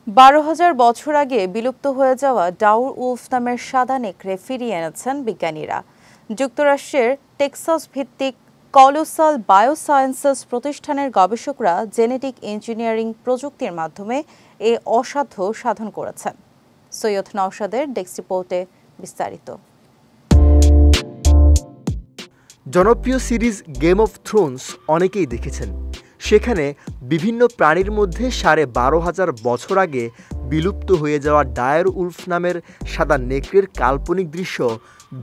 12,000 বছর আগে বিলুপ্ত হয়ে যাওয়া ডাউর উলফ নামের সাদা নেকড়ে ফিরিয়ে এনেছেন বিজ্ঞানীরা। যুক্তরাষ্ট্রের টেক্সাস ভিত্তিক কলোসাল বায়োসায়েন্সেস প্রতিষ্ঠানের গবেষকরা জেনেটিক ইঞ্জিনিয়ারিং প্রযুক্তির মাধ্যমে এ অসাধ্য সাধন করেছেন। সৈয়দ নওশাদের ডেস্ক রিপোর্টে বিস্তারিত। জনপ্রিয় সিরিজ গেম অফ থ্রোনস অনেকেই দেখেছেন। সেখানে বিভিন্ন প্রাণীর মধ্যে 12,500 বছর আগে বিলুপ্ত হয়ে যাওয়া ডায়ার উলফ নামের সাদা নেকড়ের কাল্পনিক দৃশ্য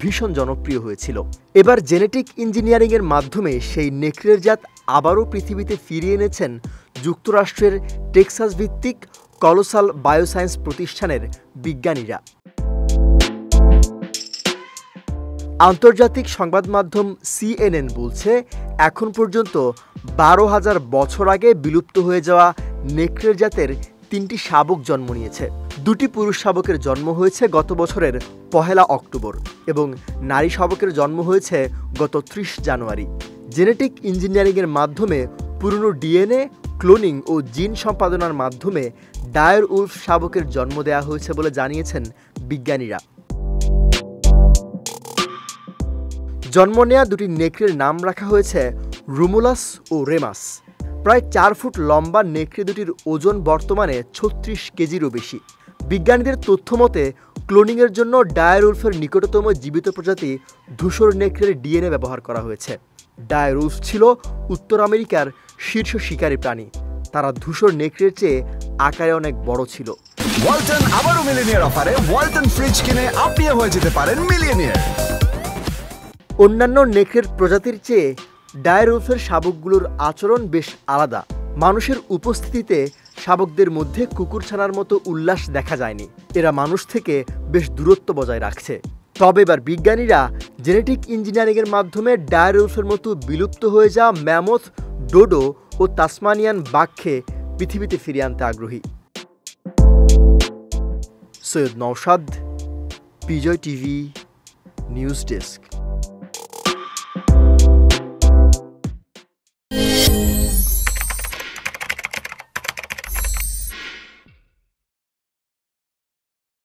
ভীষণ জনপ্রিয় হয়েছিল। এবার জেনেটিক ইঞ্জিনিয়ারিংয়ের মাধ্যমে সেই নেকড়ের জাত আবারও পৃথিবীতে ফিরিয়ে এনেছেন যুক্তরাষ্ট্রের টেক্সাস ভিত্তিক কলোসাল বায়োসায়েন্স প্রতিষ্ঠানের বিজ্ঞানীরা। আন্তর্জাতিক সংবাদ মাধ্যম CNN বলছে, এখন পর্যন্ত 12,000 বছর আগে বিলুপ্ত হয়ে যাওয়া নেকড়ের জাতের 3টি শাবক জন্ম নিয়েছে। 2টি পুরুষ শাবকের জন্ম হয়েছে গত বছরের 1 অক্টোবর এবং নারী শাবকের জন্ম হয়েছে গত 30 জানুয়ারি। জেনেটিক ইঞ্জিনিয়ারিংয়ের মাধ্যমে পুরনো ডিএনএ, ক্লোনিং ও জিন সম্পাদনার মাধ্যমে ডায়ার উলফ শাবকের জন্ম দেওয়া হয়েছে বলে জানিয়েছেন বিজ্ঞানীরা। জন্ম নেয়া 2টি নেকড়ের নাম রাখা হয়েছে রোমুলাস ও রেমাস। প্রায় 4 ফুট লম্বা নেকড়ে দুটির ওজন বর্তমানে 36 কেজিরও বেশি। বিজ্ঞানীদের তথ্য মতে ক্লোনিংয়ের জন্য ডায়ার উলফের নিকটতম জীবিত প্রজাতি ধূসর নেকড়ের ডিএনএ ব্যবহার করা হয়েছে। ডায়ার উলফ ছিল উত্তর আমেরিকার শীর্ষ শিকারী প্রাণী। তারা ধূসর নেকড়ের চেয়ে আকারে অনেক বড় ছিল। ওয়ালটন আবারও মিলিয়নিয়ার অফারে ওয়ালটন ফ্রিজ কিনে আপনিও হয়ে যেতে পারেন মিলিয়নিয়ার। অন্যান্য নেকড়ের প্রজাতির চেয়ে ডায়ার উলফের শাবকগুলোর আচরণ বেশ আলাদা। মানুষের উপস্থিতিতে শাবকদের মধ্যে কুকুরছানার মতো উল্লাস দেখা যায়নি। এরা মানুষ থেকে বেশ দূরত্ব বজায় রাখছে। তবে এবার বিজ্ঞানীরা জেনেটিক ইঞ্জিনিয়ারিংয়ের মাধ্যমে ডায়ার উলফের মতো বিলুপ্ত হয়ে যাওয়া ম্যামথ, ডোডো ও তাসমানিয়ান বাঘকে পৃথিবীতে ফিরিয়ে আনতে আগ্রহী। সৈয়দ নওশাদ, বিজয় টিভি, নিউজ ডেস্ক।